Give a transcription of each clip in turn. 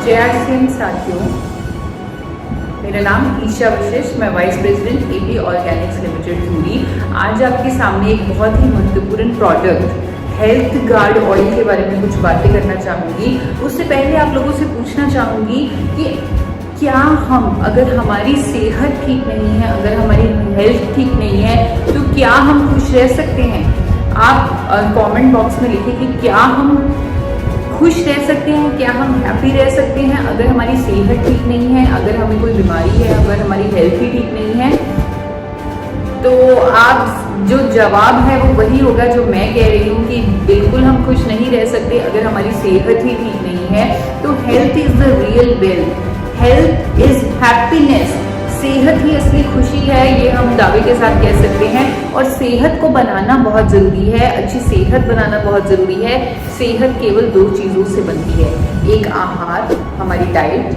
जय सिंह साथियों, मेरा नाम ईशा विशिष्ट, मैं vice president AP organics limited Dhuri. आज आपके सामने एक बहुत ही महत्वपूर्ण प्रोडक्ट हेल्थ गार्ड ऑयल के बारे में कुछ बातें करना चाहूँगी। उससे पहले आप लोगों से पूछना चाहूँगी कि क्या हम, अगर हमारी सेहत ठीक नहीं है, अगर हमारी हेल्थ ठीक नहीं है, तो क्या हम खुश रह सकते हैं? आप कमेंट बॉक्स में लिखें कि क्या हम खुश रह सकते हैं, क्या हम हैप्पी रह सकते हैं अगर हमारी सेहत ठीक नहीं है, अगर हमें कोई बीमारी है, अगर हमारी हेल्थ ही ठीक नहीं है। तो आप जो जवाब है वो वही होगा जो मैं कह रही हूँ कि बिल्कुल हम खुश नहीं रह सकते अगर हमारी सेहत ही ठीक नहीं है। तो health is the real wealth, health is happiness. सेहत ही असली खुशी है, ये हम दावे के साथ कह सकते हैं। और सेहत को बनाना बहुत ज़रूरी है, अच्छी सेहत बनाना बहुत ज़रूरी है। सेहत केवल दो चीज़ों से बनती है, एक आहार, हमारी डाइट,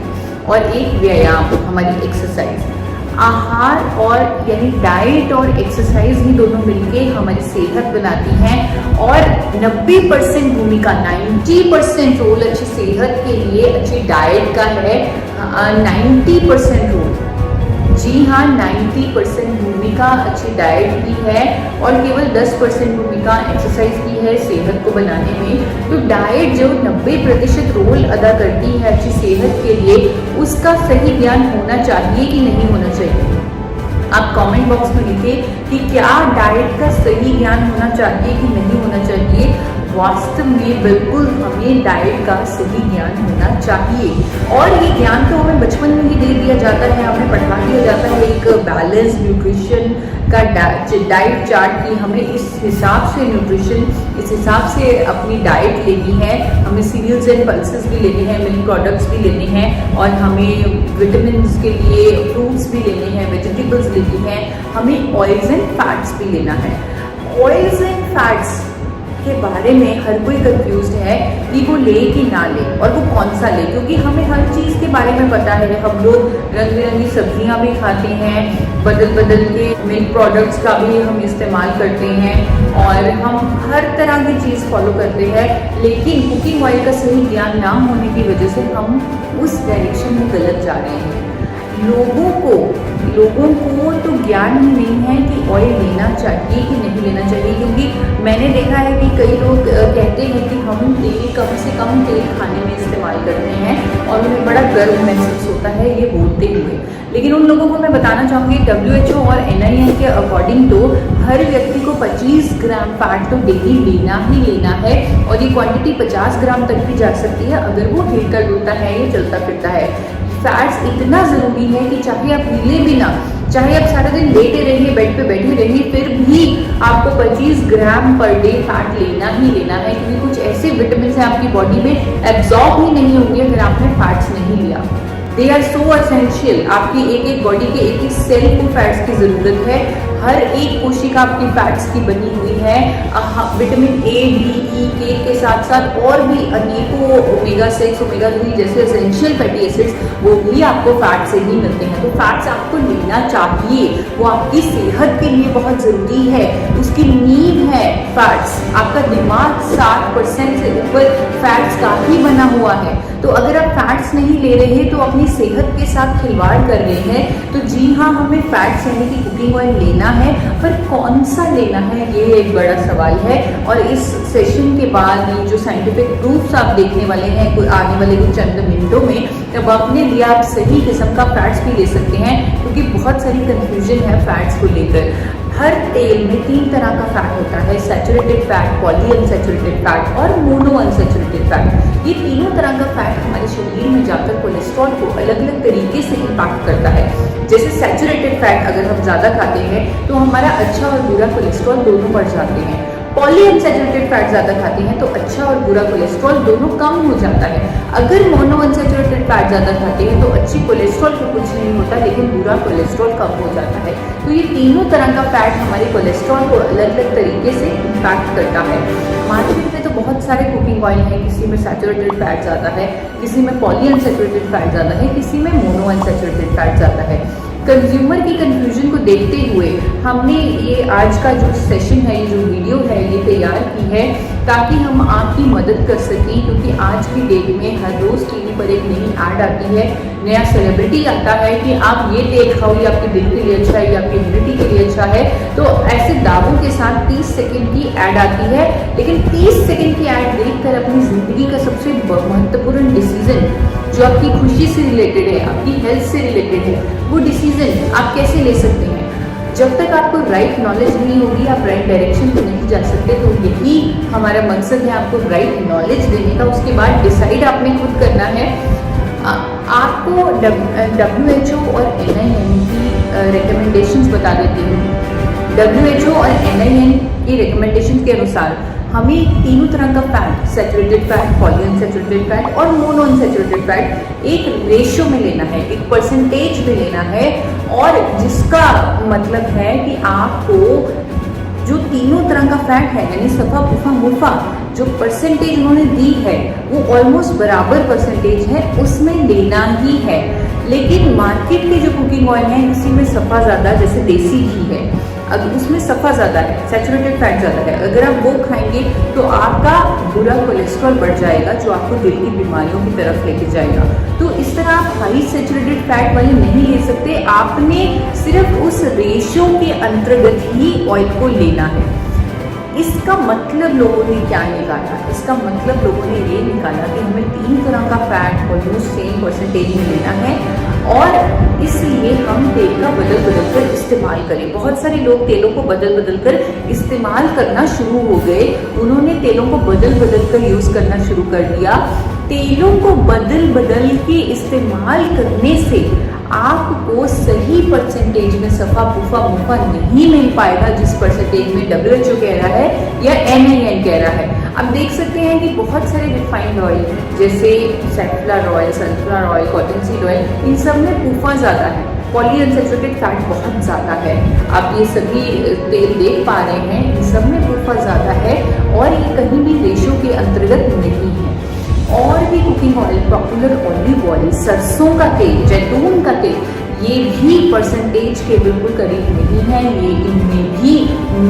और एक व्यायाम, हमारी एक्सरसाइज। आहार और यानी डाइट और एक्सरसाइज ही दोनों मिलके हमारी सेहत बनाती हैं। और 90% भूमिका, 90% रोल अच्छी सेहत के लिए अच्छी डाइट का है। 90% रोल, जी हाँ, 90% भूमिका अच्छी डाइट की है और केवल 10% भूमिका एक्सरसाइज की है सेहत को बनाने में। तो डाइट जो 90% रोल अदा करती है अच्छी सेहत के लिए, उसका सही ज्ञान होना चाहिए कि नहीं होना चाहिए? आप कमेंट बॉक्स में लिखें कि क्या डाइट का सही ज्ञान होना चाहिए कि नहीं होना चाहिए। वास्तव में बिल्कुल हमें डाइट का सही ज्ञान होना चाहिए, और ये ज्ञान तो हमें बचपन में ही दे दिया जाता है, हमें पढ़ा दिया जाता है एक बैलेंस न्यूट्रिशन का डाइट चार्ट की हमें इस हिसाब से न्यूट्रिशन, इस हिसाब से अपनी डाइट लेनी है। हमें सीरियल्स एंड पल्सेस भी लेने हैं, मिल्क प्रोडक्ट्स भी लेने हैं, और हमें विटामिन के लिए फ्रूट्स भी लेने हैं, वेजिटेबल्स लेनी है, हमें ऑयल्स एंड फैट्स भी लेना है। ऑयल्स एंड फैट्स के बारे में हर कोई कंफ्यूज्ड है कि वो ले कि ना ले, और वो कौन सा ले, क्योंकि हमें हर चीज़ के बारे में पता है। हम लोग रंग बिरंगी सब्जियां भी खाते हैं, बदल बदल के मिल्क प्रोडक्ट्स का भी हम इस्तेमाल करते हैं, और हम हर तरह की चीज़ फॉलो करते हैं। लेकिन कुकिंग ऑयल का सही ज्ञान ना होने की वजह से हम उस डायरेक्शन में गलत जा रहे हैं। लोगों को तो ज्ञान ही नहीं है कि ऑयल लेना चाहिए कि नहीं लेना चाहिए, क्योंकि मैंने देखा है कि कई लोग कहते हैं कि हम तेल कम से कम तेल खाने में इस्तेमाल करते हैं, और उन्हें बड़ा गर्व महसूस होता है ये बोलते हुए। लेकिन उन लोगों को मैं बताना चाहूँगी, WHO और NIN के अकॉर्डिंग तो हर व्यक्ति को 25 ग्राम फैट तो डेली लेना ही लेना है, और ये क्वांटिटी 50 ग्राम तक भी जा सकती है अगर वो हिलता डुलता है या चलता फिरता है। फैट्स इतना ज़रूरी है कि चाहे आप हिले भी ना, चाहे आप सारा दिन लेटे रहिए, बेड पे बैठे रहिए, फिर भी आपको 25 ग्राम पर डे फैट लेना ही लेना है, क्योंकि कुछ ऐसे विटामिन हैं आपकी बॉडी में एब्जॉर्ब ही नहीं होंगे अगर आपने फैट्स नहीं लिया। They are so essential. आपकी एक एक बॉडी के एक एक सेल को फैट्स की ज़रूरत है। हर एक कोशिका आपकी फैट्स की बनी हुई है। Vitamin A, D, E, K के साथ साथ और भी अनेकों ओमेगा 6, ओमेगा 3 जैसे एसेंशियल फैटी एसिड्स, वो भी आपको फैट से ही मिलते हैं। तो फैट्स आपको लेना चाहिए, वो आपकी सेहत के लिए बहुत ज़रूरी है। उसकी नींव है फैट्स। आपका दिमाग 60% से ऊपर फैट्स का ही बना हुआ है। तो अगर आप फैट्स नहीं ले रहे तो अपनी सेहत के साथ खिलवाड़ कर रहे हैं। तो जी हाँ, हमें फैट्स यानी कि कुकिंग ऑयल लेना है, पर कौन सा लेना है ये एक बड़ा सवाल है। और इस सेशन के बाद जो साइंटिफिक प्रूफ्स आप देखने वाले हैं आने वाले कुछ चंद मिनटों में, तब अपने लिए आप सही किस्म का फैट्स भी ले सकते हैं, क्योंकि बहुत सारी कन्फ्यूजन है फैट्स को लेकर। हर तेल में 3 तरह का फैट होता है, saturated fat, poly unsaturated fat और मोनो अनसैचुरेटेड फैट। ये तीनों तरह का फैट हमारे शरीर में जाकर कोलेस्ट्रॉल को अलग अलग तरीके से इम्पैक्ट करता है। जैसे सैचुरेटेड फैट अगर हम ज़्यादा खाते हैं तो हमारा अच्छा और बुरा कोलेस्ट्रॉल दोनों बढ़ जाते हैं। पॉली अनसैचुरेटेड फैट ज़्यादा खाते हैं तो अच्छा और बुरा कोलेस्ट्रॉल दोनों कम हो जाता है। अगर मोनो अनसैचुरेटेड फैट ज़्यादा खाते हैं तो अच्छी कोलेस्ट्रॉल को कुछ नहीं होता, लेकिन बुरा कोलेस्ट्रॉल कम हो जाता है। तो ये तीनों तरह का फैट हमारे कोलेस्ट्रॉल को अलग अलग तरीके से इम्पैक्ट करता है। मार्केट में तो बहुत सारे कुकिंग ऑयल हैं, किसी में सैचुरेटेड फैट ज़्यादा है, किसी में पॉली अनसैचुरेटेड फैट ज़्यादा है, किसी में मोनो अनसैचुरेटेड फैट ज़्यादा है। कंज्यूमर की कन्फ्यूजन को देखते हुए हमने ये आज का जो सेशन है, ये जो वीडियो है, ये तैयार की है ताकि हम आपकी मदद कर सकें, क्योंकि आज की डेट में हर रोज़ टीवी पर एक नई ऐड आती है, नया सेलिब्रिटी आता है कि आप ये तेल खाओ, ये आपके दिल के लिए अच्छा है, ये आपकी इम्यूनिटी के लिए अच्छा है। तो ऐसे दावों के साथ 30 सेकंड की ऐड आती है, लेकिन 30 सेकंड की ऐड देखकर अपनी ज़िंदगी का सबसे महत्वपूर्ण डिसीजन जो आपकी खुशी से रिलेटेड है, आपकी हेल्थ से रिलेटेड है, वो डिसीजन आप कैसे ले सकते हैं? जब तक आपको राइट नॉलेज नहीं होगी, आप राइट डायरेक्शन में नहीं जा सकते। तो यही हमारा मकसद है, आपको राइट नॉलेज देने का। उसके बाद डिसाइड आपने खुद करना है। आपको WHO और NIN की रिकमेंडेशंस बता देती हूँ। WHO और NIN की रिकमेंडेशन के अनुसार हमें तीनों तरह का fat, saturated fat, polyunsaturated fat और मोनोअनसैचुरेटेड फैट एक रेशियो में लेना है, एक परसेंटेज में लेना है। और जिसका मतलब है कि आपको जो तीनों तरह का फैट है, यानी सफ़ा, पुफ़ा, मुफ़ा, जो परसेंटेज उन्होंने दी है वो ऑलमोस्ट बराबर परसेंटेज है, उसमें लेना ही है। लेकिन मार्केट के जो कुकिंग ऑयल है, किसी में सफ़ा ज़्यादा, जैसे देसी घी है, अब उसमें सफ़ा ज़्यादा है, सैचुरेटेड फैट ज़्यादा है। अगर आप वो खाएंगे तो आपका बुरा कोलेस्ट्रॉल बढ़ जाएगा, जो आपको दिल की बीमारियों की तरफ लेके जाएगा। तो इस तरह आप हाई सैचुरेटेड फैट वाले नहीं ले सकते। आपने सिर्फ उस रेशियो के अंतर्गत ही ऑयल को लेना है। इसका मतलब लोगों ने क्या निकाला? इसका मतलब लोगों ने ये निकाला कि हमें 3 तरह का फैट ऑलमोस्ट सेम परसेंटेज में लेना है, और इसलिए हम तेल का बदल बदल कर इस्तेमाल करें। बहुत सारे लोग तेलों को बदल बदल कर इस्तेमाल करना शुरू हो गए। उन्होंने तेलों को बदल बदल कर यूज़ करना शुरू कर दिया। तेलों को बदल बदल के इस्तेमाल करने से आपको सही परसेंटेज में सफ़ा, पुफ़ा, मुफ़ा नहीं मिल पाएगा, जिस परसेंटेज में WHO कह रहा है या NIN कह रहा है। अब देख सकते हैं कि बहुत सारे रिफाइंड ऑयल जैसे safflower oil, sunflower oil, cotton seed oil, इन सब में पुफ़ा ज़्यादा है, पॉलीअनसैचुरेटेड फैट बहुत ज़्यादा है। आप ये सभी तेल देख पा रहे हैं, इन सब में पुफ़ा ज़्यादा है और ये कहीं भी रेशो के अंतर्गत नहीं है। और भी cooking oil, popular olive oil, सरसों का तेल, जैतून का तेल, ये भी परसेंटेज के बिल्कुल करीब नहीं है। ये इनमें भी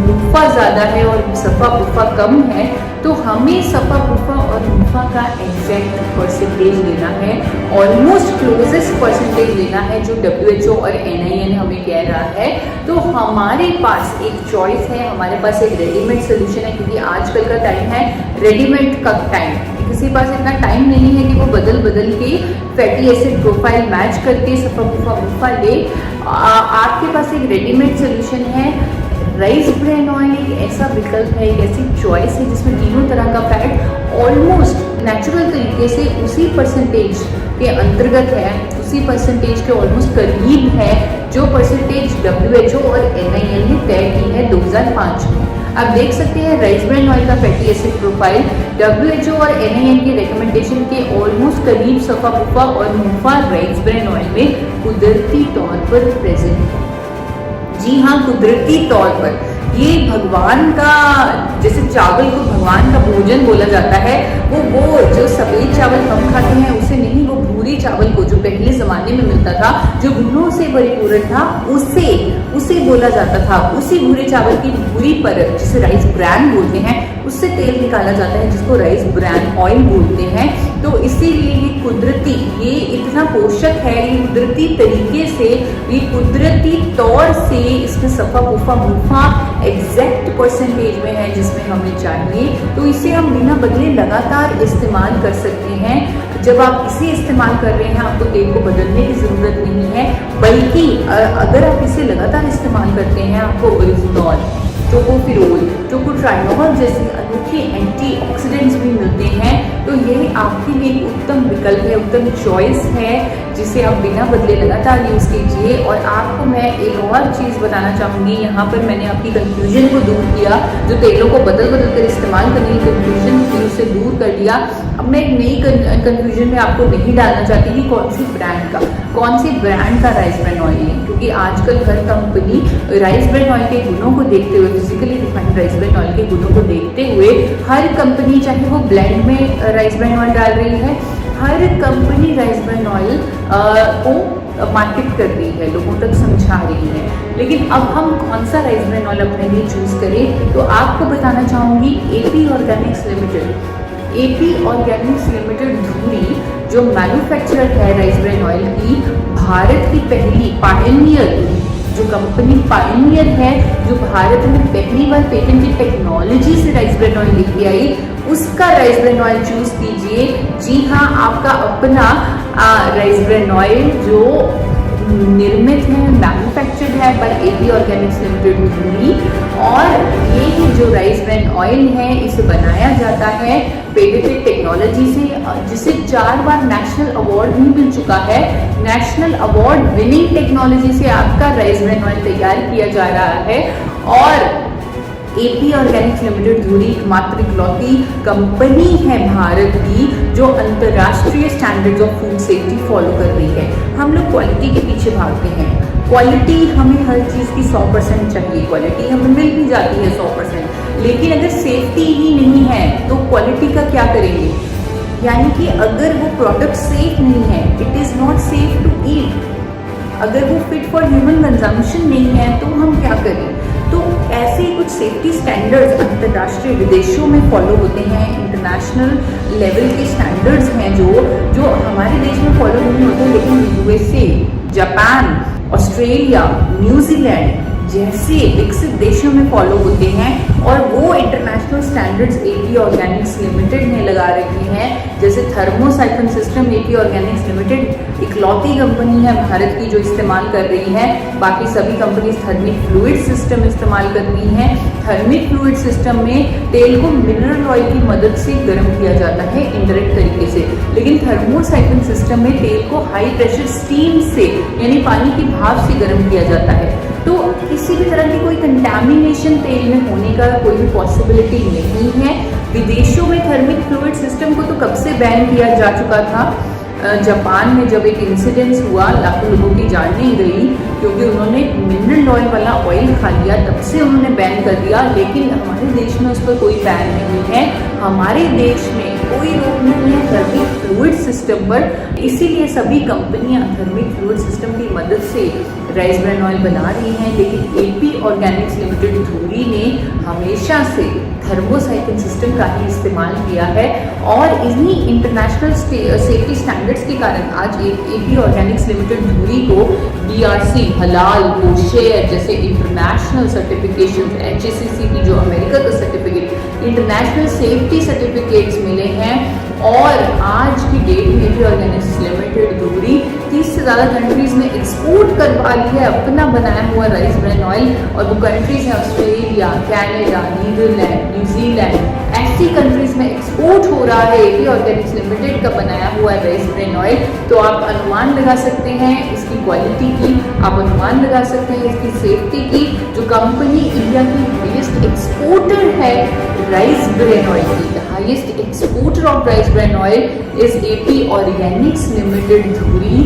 मुफ़ा ज़्यादा है और सफ़ा पुफ़ा कम है। तो हमें सफ़ा पुफ़ा और मुफ़ा का एग्जैक्ट परसेंटेज लेना है, ऑलमोस्ट क्लोजेस्ट परसेंटेज लेना है जो WHO और NIN हमें कह रहा है। तो हमारे पास एक चॉइस है, हमारे पास एक रेडीमेड सोल्यूशन है, क्योंकि आजकल का टाइम है रेडीमेड का टाइम। किसी पास इतना टाइम नहीं है कि वो बदल बदल के फैटी एसिड प्रोफाइल मैच करके सफ़ा पुफ़ा मुफ़ा ले। आपके पास एक रेडीमेड सोल्यूशन है। राइस ब्रान ऑयल एक ऐसा विकल्प है, एक ऐसी चॉइस है जिसमें तीनों तरह का फैट ऑलमोस्ट नेचुरल तरीके से उसी परसेंटेज के अंतर्गत है, उसी परसेंटेज के ऑलमोस्ट करीब है जो परसेंटेज WHO और NIN ने तय की है 2005 में। आप देख सकते हैं राइस ब्रान ऑयल का फैटी एसिड प्रोफाइल WHO और NIN की रिकमेंडेशन के ऑलमोस्ट करीब सफ़ा पुफ़ा और मुफ़ा राइस ब्रान ऑयल में कुदरती तौर पर प्रेजेंट है। जी हाँ, कुदरती तौर पर। ये भगवान का, जैसे चावल को भगवान का भोजन बोला जाता है, वो जो सफ़ेद चावल हम खाते हैं उसे नहीं, वो भूरे चावल को जो पहले ज़माने में मिलता था, जो गुणों से परिपूर्ण था, उसे बोला जाता था। उसी भूरे चावल की भूरी परत, जिसे राइस ब्रान बोलते हैं, उससे तेल निकाला जाता है, जिसको राइस ब्रान ऑयल बोलते हैं। तो इसीलिए ये कुदरती, ये इतना पोषक है, ये कुदरती तरीके से, ये कुदरती तौर से इसमें सफ़ा पुफ़ा मुफ़ा एग्जैक्ट परसेंटेज में है जिसमें हमें चाहिए। तो इसे हम बिना बदले लगातार इस्तेमाल कर सकते हैं। जब आप इसे इस्तेमाल कर रहे हैं, आपको तेल को बदलने की ज़रूरत नहीं है, बल्कि अगर आप इसे लगातार इस्तेमाल करते हैं, आपको ओरिजिनॉल, टोकोफिरोल, टोकोट्राइनोल जैसे अनोखे एंटीऑक्सीडेंट्स भी मिलते हैं। तो ये आपके लिए एक उत्तम विकल्प है, उत्तम चॉइस है, जिसे आप बिना बदले लगातार यूज़ कीजिए। और आपको मैं एक और चीज़ बताना चाहूँगी, यहाँ पर मैंने आपकी कन्फ्यूजन को दूर किया, जो तेलों को बदल बदल कर इस्तेमाल करने की कन्फ्यूजन थी उसे दूर कर दिया। अब मैं एक नई कन्फ्यूजन में आपको नहीं डालना चाहती कि कौन सी ब्रांड का राइस ब्रान ऑयल है, क्योंकि आजकल हर कंपनी राइस ब्रान ऑयल के गुणों को देखते हुए, physically refined rice bran oil के गुणों को देखते हुए, हर कंपनी चाहे वो ब्लेंड में राइस ब्रान ऑयल डाल रही है हर कंपनी राइस ब्रान ऑयल को मार्केट कर रही है, लोगों तक समझा रही है। लेकिन अब हम कौन सा राइस ब्रान ऑयल अपने लिए चूज़ करें, तो आपको बताना चाहूँगी AP organics limited. AP organics limited धुरी जो मैन्युफैक्चरर है राइस ब्रान ऑयल की, भारत की पहली पायनियर, जो कंपनी पायनियर है, जो भारत में पहली बार पेटेंटेड टेक्नोलॉजी से राइस ब्रान ऑयल लेके आई, उसका राइस ब्रान ऑयल चूज कीजिए। जी हाँ, आपका अपना राइस ब्रान ऑयल जो निर्मित है, मैन्युफैक्चर्ड है बाय एपी ऑर्गेनिक्स लिमिटेड धुरी। और ये जो राइस ब्रान ऑयल है, इसे बनाया जाता है पेटेंटेड टेक्नोलॉजी से, जिसे 4 बार नेशनल अवार्ड भी मिल चुका है। नेशनल अवार्ड विनिंग टेक्नोलॉजी से आपका राइस ब्रान ऑयल तैयार किया जा रहा है। और एपी ऑर्गेनिक्स लिमिटेड धुरी एकमात्र इकलौती कंपनी है भारत की जो अंतर्राष्ट्रीय standards of food safety follow कर रही है। हम लोग क्वालिटी के पीछे भागते हैं, क्वालिटी हमें हर चीज़ की 100% चाहिए, क्वालिटी हमें मिल भी जाती है 100%, लेकिन अगर सेफ्टी ही नहीं है तो क्वालिटी का क्या करेंगे। यानी कि अगर वो प्रोडक्ट सेफ नहीं है, it is not safe to eat, अगर वो फिट फॉर ह्यूमन कंजम्पशन नहीं है तो हम क्या करें। तो ऐसे ही कुछ सेफ्टी स्टैंडर्ड्स अंतर्राष्ट्रीय विदेशों में फॉलो होते हैं, इंटरनेशनल लेवल के स्टैंडर्ड्स हैं जो हमारे देश में फॉलो नहीं होते, लेकिन यूएसए, जापान, ऑस्ट्रेलिया, न्यूजीलैंड जैसे विकसित देशों में फॉलो होते हैं। और वो international standards AP organics limited ने लगा रखे हैं। जैसे थर्मोसाइक्लिन सिस्टम एपी ऑर्गेनिक्स लिमिटेड इकलौती कंपनी है भारत की जो इस्तेमाल कर रही है, बाकी सभी कंपनीज थर्मिक फ्लूइड सिस्टम इस्तेमाल करती हैं। थर्मिक फ्लूइड सिस्टम में तेल को मिनरल ऑयल की मदद से गर्म किया जाता है इनडायरेक्ट तरीके से, लेकिन थर्मोसाइक्लिन सिस्टम में तेल को हाई प्रेशर स्टीम से यानी पानी की भाप से गर्म किया जाता है। तो किसी भी तरह की कोई कंटैमिनेशन तेल में होने का कोई भी पॉसिबिलिटी नहीं है। विदेशों में थर्मिक फ्लूइड सिस्टम को तो कब से बैन किया जा चुका था। जापान में जब एक इंसिडेंस हुआ, लाखों लोगों की जान नहीं गई क्योंकि उन्होंने मिनरल ऑयल वाला ऑयल खा लिया, तब से उन्होंने बैन कर दिया। लेकिन हमारे देश में उस पर कोई बैन नहीं है, हमारे देश में कोई रोक नहीं है थर्मिक फ्लूइड सिस्टम पर। इसीलिए सभी कंपनियां थर्मिक फ्लूइड सिस्टम की मदद से राइस ब्रान ऑयल बना रही हैं। लेकिन एपी ऑर्गेनिक्स लिमिटेड धुरी ने हमेशा से थर्मोसाइक्लिन सिस्टम का ही इस्तेमाल किया है। और इन्हीं इंटरनेशनल सेफ्टी स्टैंडर्ड्स के कारण आज एपी ऑर्गेनिक्स लिमिटेड धुरी को बीआरसी, हलाल, कोशेर जैसे इंटरनेशनल सर्टिफिकेशन, HACCP जो अमेरिका का सर्टिफिकेट, इंटरनेशनल सेफ्टी सर्टिफिकेट्स मिले हैं। और आज की डेट में एपी ऑर्गेनिक्स लिमिटेड धुरी 30 से ज़्यादा कंट्रीज में एक्सपोर्ट कर पा रही है अपना बनाया हुआ राइस ब्रान ऑयल। और वो कंट्रीज हैं ऑस्ट्रेलिया, कनाडा, नीदरलैंड, न्यूजीलैंड, ऐसी कंट्रीज में एक्सपोर्ट हो रहा है एपी ऑर्गेनिक्स लिमिटेड का बनाया हुआ राइस ब्रान ऑयल। तो आप अनुमान लगा सकते हैं इसकी क्वालिटी की, आप अनुमान लगा सकते हैं इसकी सेफ्टी की। जो कंपनी इंडिया की हाईएस्ट एक्सपोर्टर है राइस ब्रान ऑयल की, the highest exporter of rice bran oil is AP organics limited धुरी।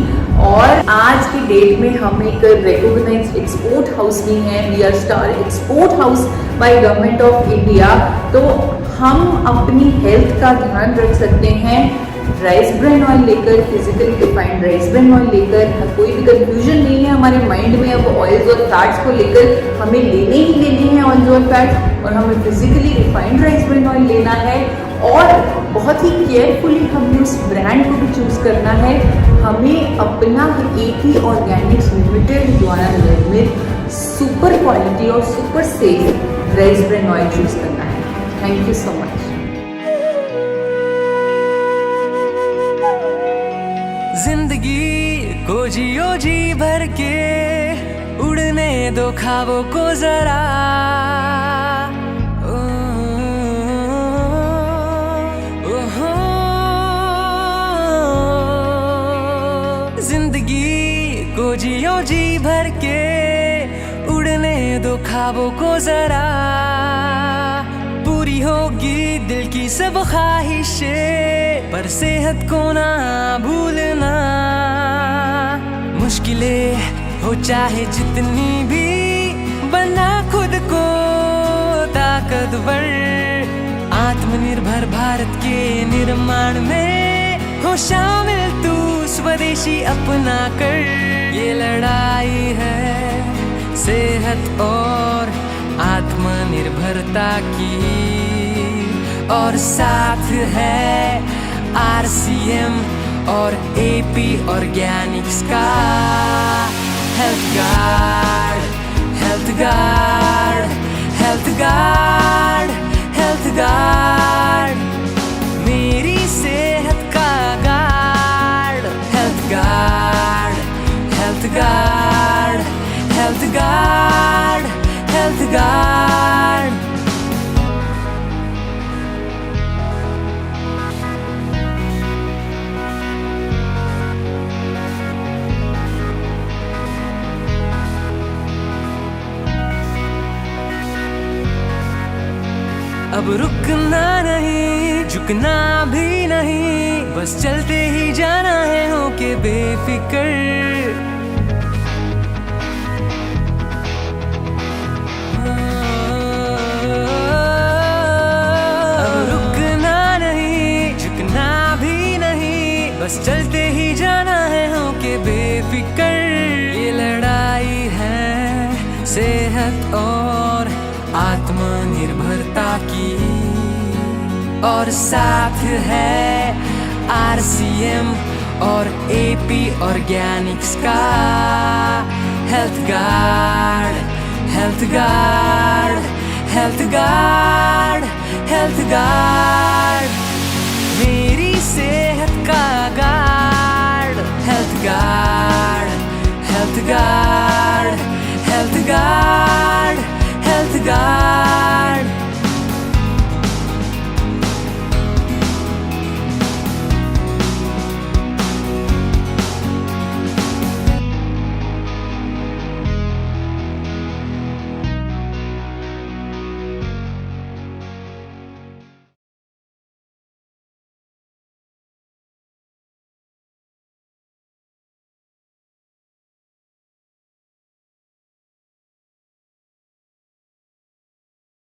और आज की डेट में हम एक रिकॉग्नाइज्ड एक्सपोर्ट हाउस भी हैं, we are star export house by government of India. तो हम अपनी हेल्थ का ध्यान रख सकते हैं राइस ब्रान ऑयल लेकर, physically refined rice bran oil लेकर। कोई भी कंफ्यूजन नहीं है हमारे माइंड में अब ऑयल्स और फैट्स को लेकर, हमें लेने ही लेने हैं ऑयल्स और फैट्स, और हमें physically refined rice bran oil लेना है। और बहुत ही केयरफुली हमें उस ब्रांड को भी चूज़ करना है। हमें अपना एपी ऑर्गेनिक्स लिमिटेड द्वारा निर्मित सुपर क्वालिटी और super safe rice bran oil choose करना है। Thank you so much. जिंदगी को जियो जी भर के, उड़ने दो ख्वाबों को जरा। जिंदगी को जियो जी भर के, उड़ने दो ख्वाबों को जरा। पूरी होगी दिल की सब ख्वाहिशें, पर सेहत को ना भूलना। मुश्किलें हो चाहे जितनी भी, बना खुद को ताकतवर। आत्मनिर्भर भारत के निर्माण में हो शामिल तू स्वदेशी अपना कर। ये लड़ाई है सेहत और आत्मनिर्भरता की, और साथ है RCM और AP ऑर्गेनिक्स का। Health guard, health guard, health guard, health guard, मेरी सेहत का guard. Health guard, health guard, health guard, health guard. अब रुकना नहीं, झुकना भी नहीं, बस चलते ही जाना है होके बेफिक्र। अब रुकना नहीं, झुकना भी नहीं, बस चलते ही जाना है होके बेफिक्र। ये लड़ाई है सेहत और आत्मनिर्भरता की, और साथ है RCM और AP ऑर्गेनिक्स का। Health guard, health guard, health guard, health guard, मेरी सेहत का guard. Health guard, health guard,